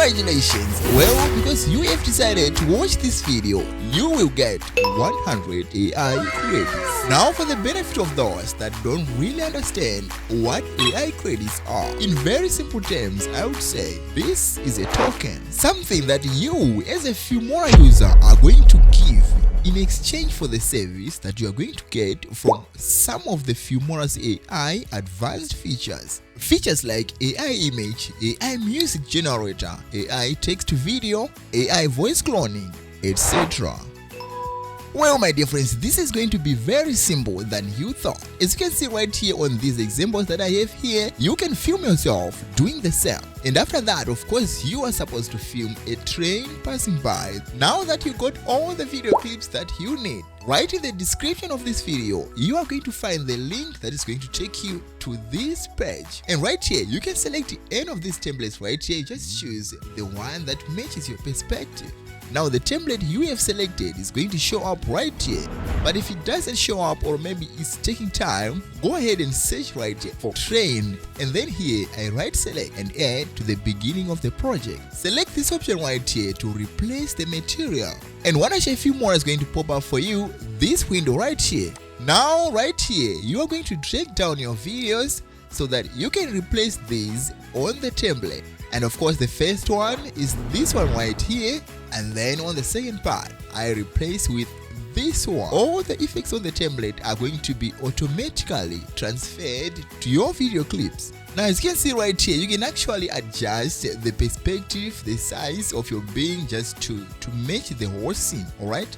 Congratulations! Well, because you have decided to watch this video, you will get 100 AI credits. Now, for the benefit of those that don't really understand what AI credits are, in very simple terms, I would say this is a token, something that you as a Filmora user are going to give in exchange for the service that you are going to get from some of the Filmora's AI advanced features. Features like AI image, AI music generator, AI text to video, AI voice cloning, etc. Well, my dear friends, this is going to be very simple than you thought. As you can see right here on these examples that I have here, you can film yourself doing the same. And after that, of course, you are supposed to film a train passing by. Now that you got all the video clips that you need, right in the description of this video, you are going to find the link that is going to take you to this page. And right here, you can select any of these templates right here. Just choose the one that matches your perspective. Now the template you have selected is going to show up right here, but if it doesn't show up or maybe it's taking time, go ahead and search right here for train, and then here I right select and add to the beginning of the project. Select this option right here to replace the material, and Wondershare Filmora is going to pop up for you this window right here. Now right here you are going to drag down your videos so that you can replace these on the template. And of course the first one is this one right here, and then on the second part I replace with this one. All the effects on the template are going to be automatically transferred to your video clips. Now as you can see right here, you can actually adjust the perspective, the size of your being just to match the whole scene, alright?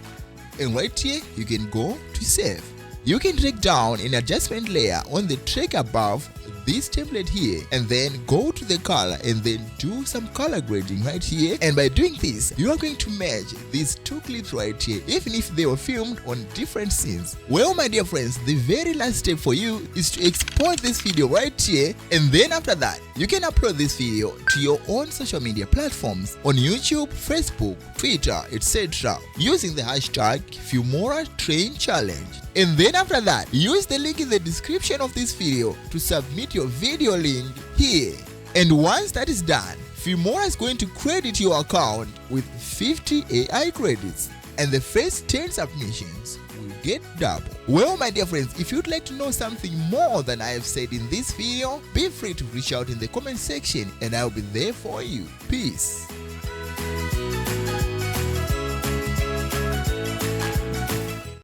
And right here you can go to save. You can drag down an adjustment layer on the track above this template here, and then go to the color and then do some color grading right here. And by doing this, you are going to merge these two clips right here, even if they were filmed on different scenes. Well, my dear friends, the very last step for you is to export this video right here, and then after that you can upload this video to your own social media platforms on YouTube, Facebook, Twitter, etc. using the hashtag Filmora Train Challenge. And then after that, use the link in the description of this video to submit your video link here. And once that is done, Filmora is going to credit your account with 50 AI credits, and the first 10 submissions will get double. Well, my dear friends, if you'd like to know something more than I have said in this video, be free to reach out in the comment section and I'll be there for you. Peace.